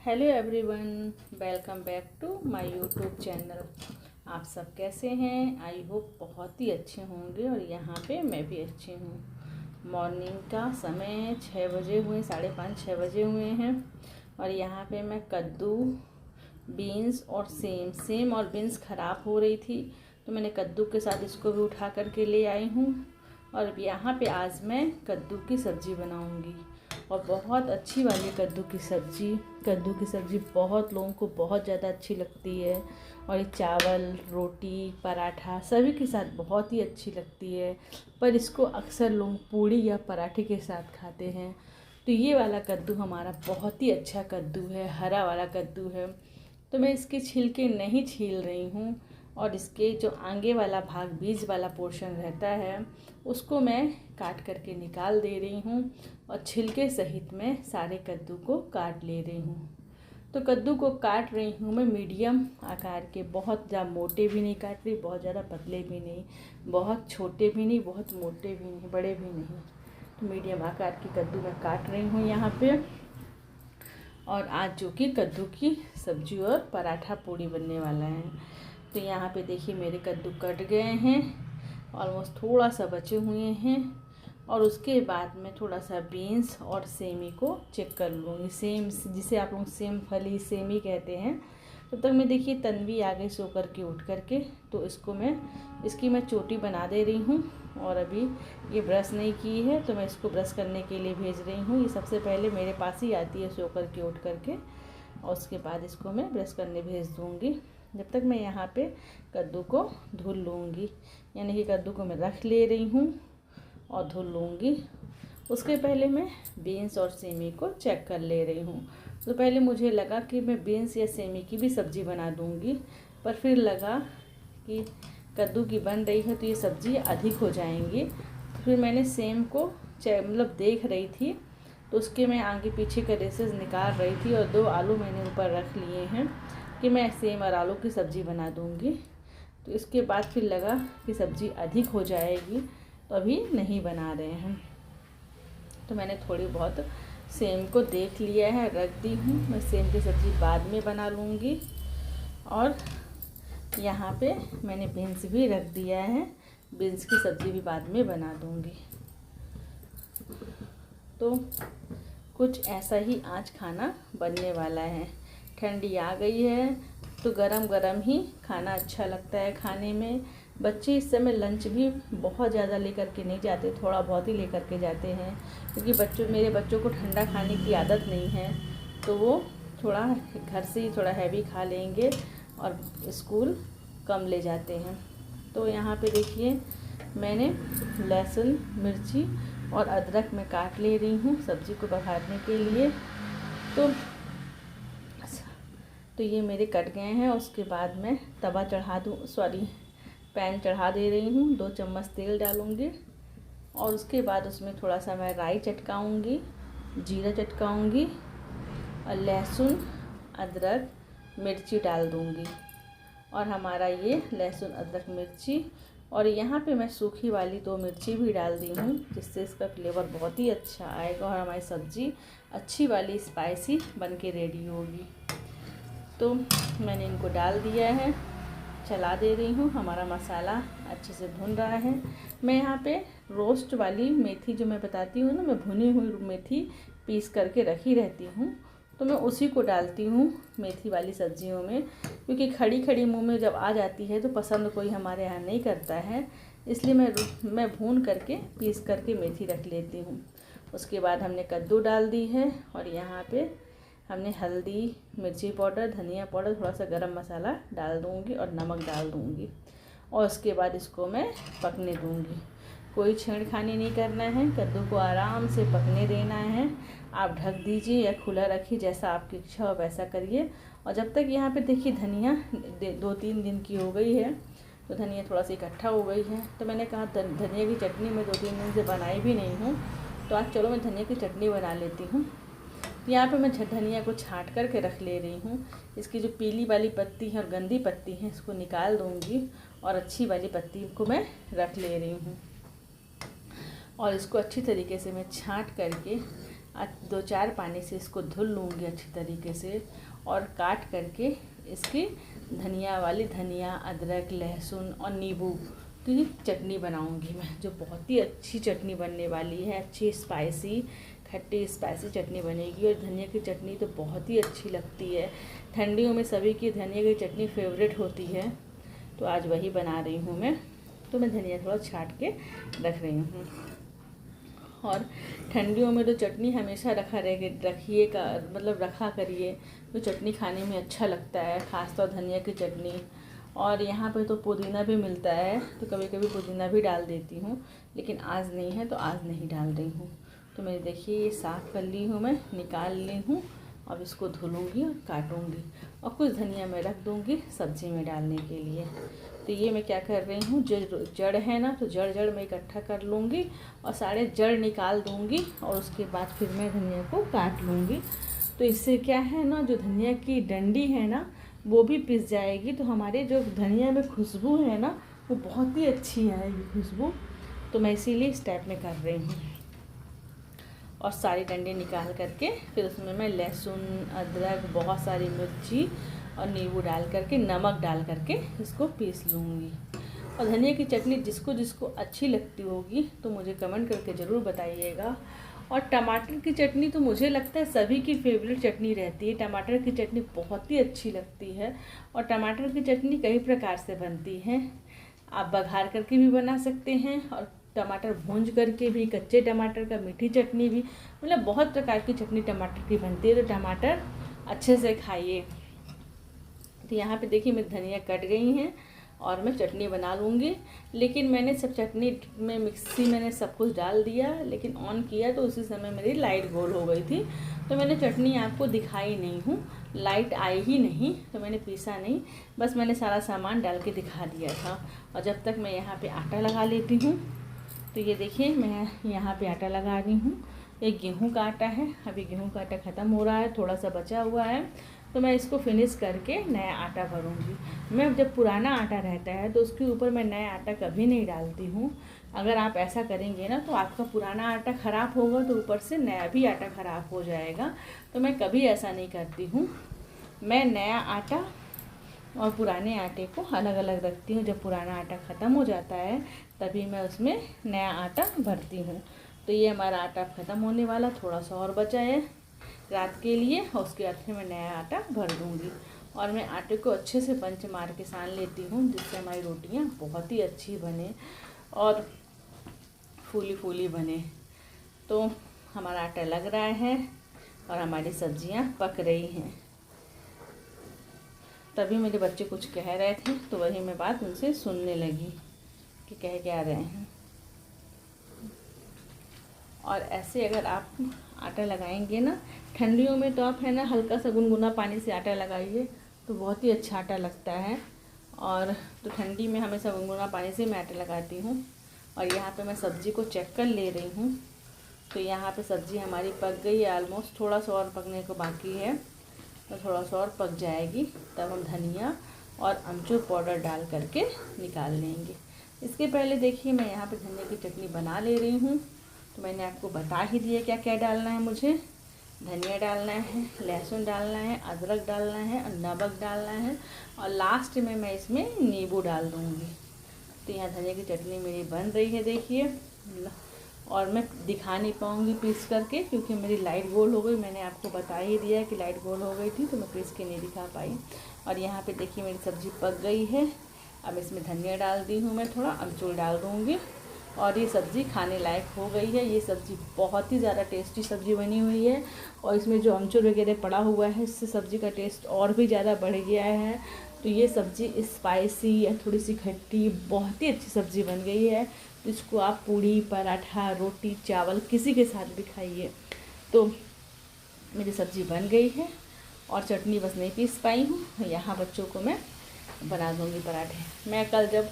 Hello everyone, welcome back to my YouTube channel. आप सब कैसे हैं? आई होप बहुत ही अच्छे होंगे और यहाँ पे मैं भी अच्छी हूँ। मॉर्निंग का समय है, 6 बजे हुए, 5:30-6 बजे हुए हैं। और यहाँ पे मैं कद्दू, बीन्स और सेम और बीन्स ख़राब हो रही थी तो मैंने कद्दू के साथ इसको भी उठा करके ले आई हूँ। और यहाँ पे आज मैं कद्दू की सब्ज़ी बनाऊँगी और बहुत अच्छी वाली कद्दू की सब्ज़ी बहुत लोगों को बहुत ज़्यादा अच्छी लगती है। और ये चावल, रोटी, पराठा सभी के साथ बहुत ही अच्छी लगती है। पर इसको अक्सर लोग पूड़ी या पराठे के साथ खाते हैं। तो ये वाला कद्दू हमारा बहुत ही अच्छा कद्दू है, हरा वाला कद्दू है। तो मैं इसके छिलके नहीं छील रही हूँ और इसके जो आगे वाला भाग, बीज वाला पोर्शन रहता है, उसको मैं काट करके निकाल दे रही हूँ और छिलके सहित मैं सारे कद्दू को काट ले रही हूँ। तो कद्दू को काट रही हूँ मैं मीडियम आकार के, बहुत ज़्यादा मोटे भी नहीं काट रही, बहुत ज़्यादा पतले भी नहीं, बहुत छोटे भी नहीं, बहुत मोटे भी नहीं, बड़े भी नहीं। तो मीडियम आकार की कद्दू मैं काट रही हूँ यहाँ पे। और आज जो कि कद्दू की सब्जी और पराठा पूड़ी बनने वाला है। तो यहाँ पे देखिए मेरे कद्दू कट गए हैं, ऑलमोस्ट थोड़ा सा बचे हुए हैं। और उसके बाद मैं थोड़ा सा बीन्स और सेमी को चेक कर लूँगी। सेम जिसे आप लोग सेम फली सेमी कहते हैं। तब तक मैं देखिए तन्वी आ गई सो कर के उठ कर के, तो इसकी मैं चोटी बना दे रही हूँ। और अभी ये ब्रश नहीं की है तो मैं इसको ब्रश करने के लिए भेज रही हूँ। ये सबसे पहले मेरे पास ही आती है सो कर के उठ कर के, और उसके बाद इसको मैं ब्रश करने भेज दूँगी। जब तक मैं यहाँ पे कद्दू को धुल लूँगी, यानी कि कद्दू को मैं रख ले रही हूँ और धुल लूँगी। उसके पहले मैं बीन्स और सेमी को चेक कर ले रही हूँ। तो पहले मुझे लगा कि मैं बीन्स या सेमी की भी सब्ज़ी बना दूँगी, पर फिर लगा कि कद्दू की बन रही है तो ये सब्ज़ी अधिक हो जाएंगी। फिर मैंने सेम को देख रही थी, तो उसके मैं आगे पीछे के रेसेस निकाल रही थी और 2 आलू मैंने ऊपर रख लिए हैं कि मैं सेम और आलू की सब्ज़ी बना दूँगी। तो इसके बाद फिर लगा कि सब्ज़ी अधिक हो जाएगी तो अभी नहीं बना रहे हैं। तो मैंने थोड़ी बहुत सेम को देख लिया है, रख दी हूँ। मैं सेम की सब्ज़ी बाद में बना लूँगी। और यहाँ पे मैंने बीन्स भी रख दिया है, बीन्स की सब्ज़ी भी बाद में बना दूँगी। तो कुछ ऐसा ही आज खाना बनने वाला है। ठंडी आ गई है तो गरम गरम ही खाना अच्छा लगता है खाने में। बच्चे इस समय लंच भी बहुत ज़्यादा लेकर के नहीं जाते, थोड़ा बहुत ही लेकर के जाते हैं, क्योंकि मेरे बच्चों को ठंडा खाने की आदत नहीं है। तो वो थोड़ा घर से ही थोड़ा हैवी खा लेंगे और स्कूल कम ले जाते हैं। तो यहाँ पे देखिए मैंने लहसुन, मिर्ची और अदरक में काट ले रही हूँ सब्ज़ी को बघारने के लिए। तो ये मेरे कट गए हैं। उसके बाद मैं पैन चढ़ा दे रही हूँ। 2 चम्मच तेल डालूँगी और उसके बाद उसमें थोड़ा सा मैं राई चटकाऊँगी, जीरा चटकाऊँगी और लहसुन, अदरक, मिर्ची डाल दूँगी। और हमारा ये लहसुन, अदरक, मिर्ची, और यहाँ पे मैं सूखी वाली 2 मिर्ची भी डाल दी हूँ, जिससे इसका फ्लेवर बहुत ही अच्छा आएगा और हमारी सब्ज़ी अच्छी वाली स्पाइसी बन के रेडी होगी। तो मैंने इनको डाल दिया है, चला दे रही हूँ। हमारा मसाला अच्छे से भुन रहा है। मैं यहाँ पे रोस्ट वाली मेथी जो मैं बताती हूँ ना, मैं भुनी हुई मेथी पीस करके रखी रहती हूँ, तो मैं उसी को डालती हूँ मेथी वाली सब्जियों में, क्योंकि खड़ी खड़ी मुंह में जब आ जाती है तो पसंद कोई हमारे यहाँ नहीं करता है। इसलिए मैं भून करके पीस करके मेथी रख लेती हूँ। उसके बाद हमने कद्दू डाल दी है और यहाँ पे हमने हल्दी, मिर्ची पाउडर, धनिया पाउडर, थोड़ा सा गरम मसाला डाल दूँगी और नमक डाल दूँगी। और उसके बाद इसको मैं पकने दूँगी। कोई छेड़खानी नहीं करना है, कद्दू को आराम से पकने देना है। आप ढक दीजिए या खुला रखिए, जैसा आपकी इच्छा हो वैसा करिए। और जब तक यहाँ पे देखिए धनिया 2-3 दिन की हो गई है, तो धनिया थोड़ा सा इकट्ठा हो गई है, तो मैंने कहा धनिया की चटनी मैं 2-3 दिन से बनाई भी नहीं हूँ, तो आज चलो मैं धनिया की चटनी बना लेती हूँ। यहाँ पे मैं धनिया को छाँट करके रख ले रही हूँ। इसकी जो पीली वाली पत्ती है और गंदी पत्ती है इसको निकाल दूँगी और अच्छी वाली पत्ती को मैं रख ले रही हूँ। और इसको अच्छी तरीके से मैं छाँट करके 2-4 पानी से इसको धुल लूँगी अच्छी तरीके से और काट करके इसकी धनिया, अदरक, लहसुन और नींबू की चटनी बनाऊंगी मैं, जो बहुत ही अच्छी चटनी बनने वाली है। अच्छी स्पाइसी, खट्टी स्पाइसी चटनी बनेगी। और धनिया की चटनी तो बहुत ही अच्छी लगती है। ठंडियों में सभी की धनिया की चटनी फेवरेट होती है, तो आज वही बना रही हूँ मैं। तो मैं धनिया थोड़ा छाँट के रख रही हूँ। और ठंडियों में तो चटनी हमेशा रखिए का मतलब रखा करिए, तो चटनी खाने में अच्छा लगता है, खासतौर धनिया की चटनी। और यहाँ पे तो पुदीना भी मिलता है, तो कभी कभी पुदीना भी डाल देती हूँ, लेकिन आज नहीं है तो आज नहीं डाल रही हूँ। तो मैं देखिए ये साफ़ कर ली हूँ, मैं निकाल ली हूँ। अब इसको धुलूँगी और काटूँगी और कुछ धनिया मैं रख दूँगी सब्ज़ी में डालने के लिए। तो ये मैं क्या कर रही हूँ, जो जड़ है ना, तो जड़ मैं इकट्ठा कर लूँगी और सारे जड़ निकाल दूँगी और उसके बाद फिर मैं धनिया को काट लूँगी। तो इससे क्या है ना, जो धनिया की डंडी है ना वो भी पिस जाएगी, तो हमारे जो धनिया में खुशबू है ना वो बहुत ही अच्छी आएगी खुशबू। तो मैं इसीलिए इस टाइप में कर रही हूँ। और सारी डंडी निकाल करके फिर उसमें मैं लहसुन, अदरक, बहुत सारी मिर्ची और नींबू डाल करके, नमक डाल करके इसको पीस लूँगी। और धनिया की चटनी जिसको जिसको अच्छी लगती होगी तो मुझे कमेंट करके ज़रूर बताइएगा। और टमाटर की चटनी तो मुझे लगता है सभी की फेवरेट चटनी रहती है। टमाटर की चटनी बहुत ही अच्छी लगती है। और टमाटर की चटनी कई प्रकार से बनती है। आप बघार करके भी बना सकते हैं और टमाटर भूंज करके भी, कच्चे टमाटर का मीठी चटनी भी, मतलब बहुत प्रकार की चटनी टमाटर की बनती है। तो टमाटर अच्छे से खाइए। तो यहाँ पे देखिए मेरी धनिया कट गई हैं और मैं चटनी बना लूँगी। लेकिन मैंने सब चटनी में मिक्सी मैंने सब कुछ डाल दिया, लेकिन ऑन किया तो उसी समय मेरी लाइट गोल हो गई थी, तो मैंने चटनी आपको दिखाई नहीं हूँ, लाइट आई ही नहीं, तो मैंने पीसा नहीं, बस मैंने सारा सामान डाल के दिखा दिया था। और जब तक मैं यहाँ पे आटा लगा लेती हूँ, तो ये देखिए मैं यहाँ पे आटा लगा रही हूँ। एक गेहूँ का आटा है, अभी गेहूँ का आटा ख़त्म हो रहा है, थोड़ा सा बचा हुआ है, तो मैं इसको फिनिश करके नया आटा भरूँगी। मैं जब पुराना आटा रहता है तो उसके ऊपर मैं नया आटा कभी नहीं डालती हूँ। अगर आप ऐसा करेंगे ना तो आपका पुराना आटा ख़राब होगा तो ऊपर से नया भी आटा ख़राब हो जाएगा। तो मैं कभी ऐसा नहीं करती हूँ। मैं नया आटा और पुराने आटे को अलग अलग रखती हूँ। जब पुराना आटा ख़त्म हो जाता है तभी मैं उसमें नया आटा भरती हूँ। तो ये हमारा आटा ख़त्म होने वाला, थोड़ा सा और बचा है रात के लिए, और उसके बाद फिर मैं नया आटा भर दूँगी। और मैं आटे को अच्छे से पंच मार के सान लेती हूँ, जिससे हमारी रोटियाँ बहुत ही अच्छी बने और फूली फूली बने। तो हमारा आटा लग रहा है और हमारी सब्जियाँ पक रही हैं। तभी मेरे बच्चे कुछ कह रहे थे, तो वही मैं बात उनसे सुनने लगी कि कह क्या रहे हैं। और ऐसे अगर आप आटा लगाएंगे ना ठंडियों में, तो आप है ना हल्का सा गुनगुना पानी से आटा लगाइए, तो बहुत ही अच्छा आटा लगता है। और तो ठंडी में हमेशा गुनगुना पानी से मैं आटा लगाती हूँ। और यहाँ पे मैं सब्ज़ी को चेक कर ले रही हूँ। तो यहाँ पे सब्ज़ी हमारी पक गई है ऑलमोस्ट, थोड़ा सा और पकने को बाकी है, तो थोड़ा सा और पक जाएगी तब हम धनिया और अमचूर पाउडर डाल करके निकाल लेंगे। इसके पहले देखिए मैं यहाँ पे धनिया की चटनी बना ले रही हूँ। तो मैंने आपको बता ही दिया क्या क्या डालना है। मुझे धनिया डालना है, लहसुन डालना है, अदरक डालना है और नमक डालना है, और लास्ट में मैं इसमें नींबू डाल दूँगी। तो यहाँ धनिया की चटनी मेरी बन रही है देखिए। और मैं दिखा नहीं पाऊँगी पीस करके, क्योंकि मेरी लाइट गोल हो गई। मैंने आपको बता ही दिया कि लाइट गोल हो गई थी, तो मैं पीस के नहीं दिखा पाई। और यहाँ पे देखिए मेरी सब्ज़ी पक गई है। अब इसमें धनिया डाल दी हूँ मैं, थोड़ा अमचूर डाल दूँगी और ये सब्ज़ी खाने लायक हो गई है। ये सब्ज़ी बहुत ही ज़्यादा टेस्टी सब्ज़ी बनी हुई है, और इसमें जो अमचूर वगैरह पड़ा हुआ है इससे सब्ज़ी का टेस्ट और भी ज़्यादा बढ़ गया है। तो ये सब्ज़ी स्पाइसी या थोड़ी सी खट्टी, बहुत ही अच्छी सब्ज़ी बन गई है। इसको आप पूड़ी, पराठा, रोटी, चावल किसी के साथ भी खाइए। तो मेरी सब्ज़ी बन गई है और चटनी बस नहीं पीस पाई हूँ। यहाँ बच्चों को मैं बना दूँगी पराठे। मैं कल जब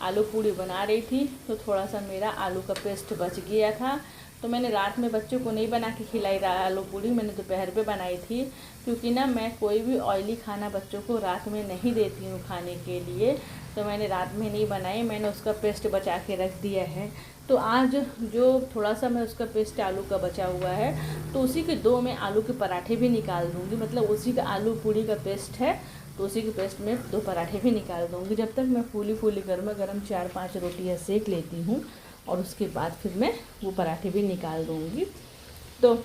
आलू पूड़ी बना रही थी तो थोड़ा सा मेरा आलू का पेस्ट बच गया था, तो मैंने रात में बच्चों को नहीं बना के खिलाई रहा आलू पूड़ी, मैंने दोपहर पे बनाई थी। क्योंकि ना मैं कोई भी ऑयली खाना बच्चों को रात में नहीं देती हूँ खाने के लिए, तो मैंने रात में नहीं बनाई, मैंने उसका पेस्ट बचा के रख दिया है। तो आज जो थोड़ा सा मैं उसका पेस्ट आलू का बचा हुआ है, तो उसी के 2 मैं आलू के पराठे भी निकाल दूँगी। मतलब उसी का आलू पूड़ी का पेस्ट है, तो उसी के पेस्ट में 2 पराठे भी निकाल दूँगी। जब तक मैं फूली फूली गर्मा गर्म 4-5 रोटियाँ सेक लेती हूँ और उसके बाद फिर मैं वो पराठे भी निकाल दूँगी। तो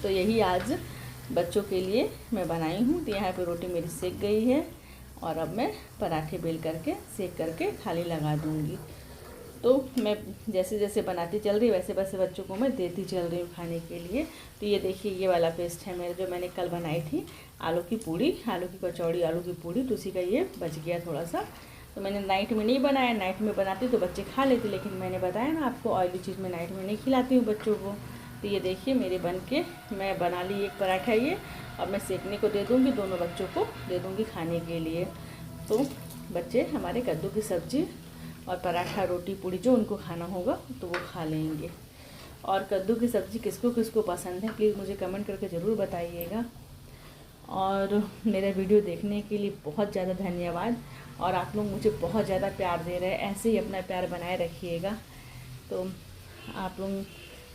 यही आज बच्चों के लिए मैं बनाई हूँ। तो यहाँ पे रोटी मेरी सेक गई है और अब मैं पराठे बेल करके सेक करके थाली लगा दूँगी। तो मैं जैसे जैसे बनाती चल रही वैसे वैसे बच्चों को मैं देती चल रही हूँ खाने के लिए। तो ये देखिए, ये वाला पेस्ट है मेरे, जो मैंने कल बनाई थी आलू की पूड़ी, आलू की कचौड़ी, आलू की पूड़ी, तो उसी का ये बच गया थोड़ा सा। तो मैंने नाइट में नहीं बनाया, नाइट में बनाती तो बच्चे खा लेते, लेकिन मैंने बताया ना आपको ऑयली चीज़ मैं नाइट में नहीं खिलाती हूँ बच्चों को। तो ये देखिए मेरे बन के मैं बना ली एक पराठा ये, अब मैं सेकने को दे दूँगी, दोनों बच्चों को दे दूँगी खाने के लिए। तो बच्चे हमारे कद्दू की सब्ज़ी और पराठा, रोटी, पूड़ी जो उनको खाना होगा तो वो खा लेंगे। और कद्दू की सब्ज़ी किसको किसको पसंद है प्लीज़ मुझे कमेंट करके ज़रूर बताइएगा। और मेरा वीडियो देखने के लिए बहुत ज़्यादा धन्यवाद। और आप लोग मुझे बहुत ज़्यादा प्यार दे रहे हैं, ऐसे ही अपना प्यार बनाए रखिएगा। तो आप लोग,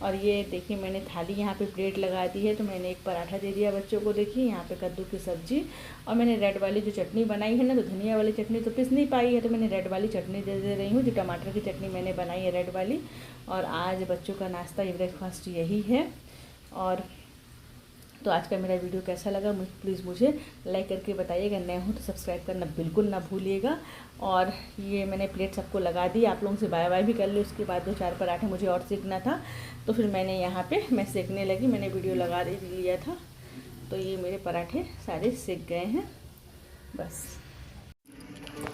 और ये देखिए मैंने थाली यहाँ पे प्लेट लगा दी है, तो मैंने एक पराठा दे दिया बच्चों को। देखिए यहाँ पे कद्दू की सब्ज़ी, और मैंने रेड वाली जो चटनी बनाई है ना, तो धनिया वाली चटनी तो पिस नहीं पाई है, तो मैंने रेड वाली चटनी दे रही हूँ, जो टमाटर की चटनी मैंने बनाई है रेड वाली। और आज बच्चों का नाश्ता, ये ब्रेकफास्ट यही है। और तो आज का मेरा वीडियो कैसा लगा प्लीज़ मुझे लाइक करके बताइएगा। नए हो तो सब्सक्राइब करना बिल्कुल ना भूलिएगा। और ये मैंने प्लेट सबको लगा दी, आप लोगों से बाय बाय भी कर ली। उसके बाद 2-4 पराठे मुझे और सेकना था, तो फिर मैंने यहाँ पे मैं सेकने लगी, मैंने वीडियो लगा लिया था। तो ये मेरे पराठे सारे सेक गए हैं। बस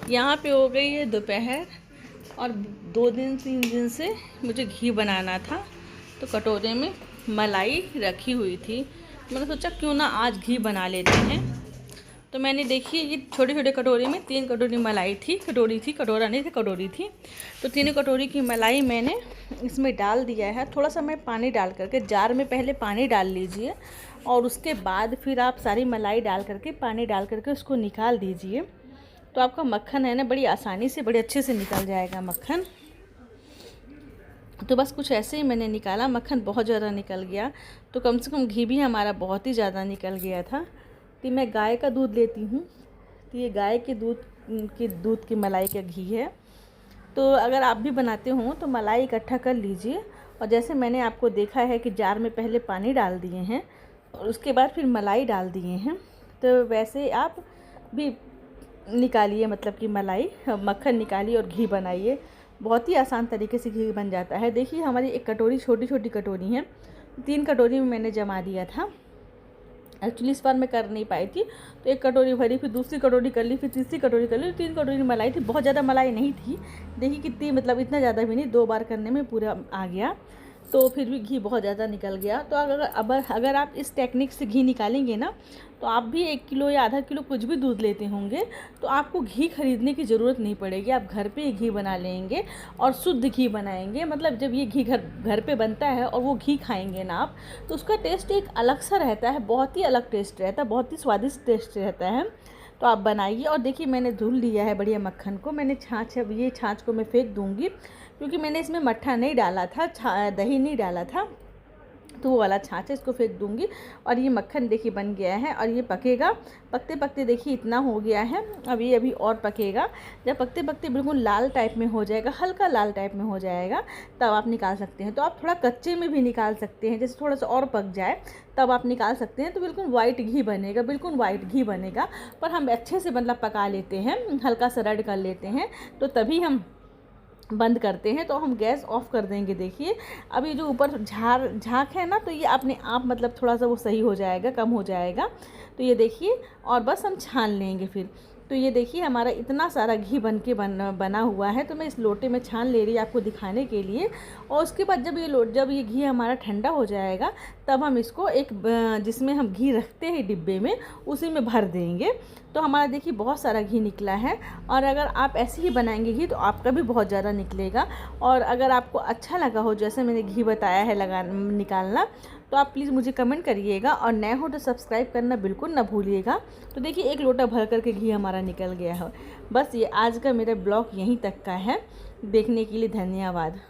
यहाँ पे हो गई है दोपहर, और 2-3 दिन से मुझे घी बनाना था, तो कटोरे में मलाई रखी हुई थी। मैंने सोचा क्यों ना आज घी बना लेते हैं। तो मैंने देखिए ये छोटे छोटे कटोरी में 3 कटोरी मलाई थी, कटोरा नहीं था, कटोरी थी। तो 3 कटोरी की मलाई मैंने इसमें डाल दिया है। थोड़ा सा मैं पानी डाल करके, जार में पहले पानी डाल लीजिए और उसके बाद फिर आप सारी मलाई डाल करके, पानी डाल करके उसको निकाल दीजिए। तो आपका मक्खन है ना, बड़ी आसानी से, बड़े अच्छे से निकल जाएगा मक्खन। तो बस कुछ ऐसे ही मैंने निकाला, मक्खन बहुत ज़्यादा निकल गया, तो कम से कम घी भी हमारा बहुत ही ज़्यादा निकल गया था। तो मैं गाय का दूध लेती हूँ, तो ये गाय के दूध की मलाई का घी है। तो अगर आप भी बनाते हो तो मलाई इकट्ठा कर लीजिए, और जैसे मैंने आपको देखा है कि जार में पहले पानी डाल दिए हैं और उसके बाद फिर मलाई डाल दिए हैं, तो वैसे आप भी निकालिए, मतलब कि मलाई मक्खन निकालिए और घी बनाइए। बहुत ही आसान तरीके से घी बन जाता है। देखिए हमारी एक कटोरी, छोटी छोटी कटोरी है, 3 कटोरी में मैंने जमा दिया था। एक्चुअली इस बार मैं कर नहीं पाई थी, तो 1 कटोरी भरी, फिर दूसरी कटोरी कर ली, फिर तीसरी कटोरी कर ली, 3 कटोरी मलाई थी। बहुत ज़्यादा मलाई नहीं थी, देखिए कितनी, मतलब इतना ज़्यादा भी नहीं, 2 बार करने में पूरा आ गया। तो फिर भी घी बहुत ज़्यादा निकल गया। तो अगर आप इस टेक्निक से घी निकालेंगे ना, तो आप भी 1 किलो या आधा किलो कुछ भी दूध लेते होंगे तो आपको घी खरीदने की ज़रूरत नहीं पड़ेगी। आप घर पे ही घी बना लेंगे और शुद्ध घी बनाएंगे। मतलब जब ये घी घर पे बनता है और वो घी खाएंगे ना आप, तो उसका टेस्ट एक अलग सा रहता है, बहुत ही अलग टेस्ट रहता है, बहुत ही स्वादिष्ट टेस्ट रहता है। तो आप बनाइए। और देखिए मैंने धुल लिया है बढ़िया मक्खन को, मैंने छाछ, अब ये छाछ को मैं फेंक दूँगी, क्योंकि मैंने इसमें मट्ठा नहीं डाला था, दही नहीं डाला था, तो वो वाला छाछ है, इसको फेंक दूँगी। और ये मक्खन देखिए बन गया है, और ये पकेगा, पकते पकते देखिए इतना हो गया है। अब ये अभी और पकेगा, जब पकते पकते बिल्कुल लाल टाइप में हो जाएगा, हल्का लाल टाइप में हो जाएगा, तब आप निकाल सकते हैं। तो आप थोड़ा कच्चे में भी निकाल सकते हैं, जैसे थोड़ा सा और पक जाए तब आप निकाल सकते हैं। तो बिल्कुल वाइट घी बनेगा, बिल्कुल वाइट घी बनेगा। पर हम अच्छे से मतलब पका लेते हैं, हल्का सा रेड कर लेते हैं, तो तभी हम बंद करते हैं। तो हम गैस ऑफ कर देंगे। देखिए अभी जो ऊपर झाग है ना, तो ये अपने आप मतलब थोड़ा सा वो सही हो जाएगा, कम हो जाएगा। तो ये देखिए, और बस हम छान लेंगे फिर। तो ये देखिए हमारा इतना सारा घी बना हुआ है। तो मैं इस लोटे में छान ले रही आपको दिखाने के लिए। और उसके बाद जब ये घी हमारा ठंडा हो जाएगा, तब हम इसको एक जिसमें हम घी रखते हैं डिब्बे में, उसी में भर देंगे। तो हमारा देखिए बहुत सारा घी निकला है। और अगर आप ऐसे ही बनाएंगे घी, तो आपका भी बहुत ज़्यादा निकलेगा। और अगर आपको अच्छा लगा हो जैसे मैंने घी बताया है निकालना, तो आप प्लीज़ मुझे कमेंट करिएगा। और नए हो तो सब्सक्राइब करना बिल्कुल ना भूलिएगा। तो देखिए 1 लोटा भर करके घी हमारा निकल गया है। बस ये आज का मेरा ब्लॉग यहीं तक का है। देखने के लिए धन्यवाद।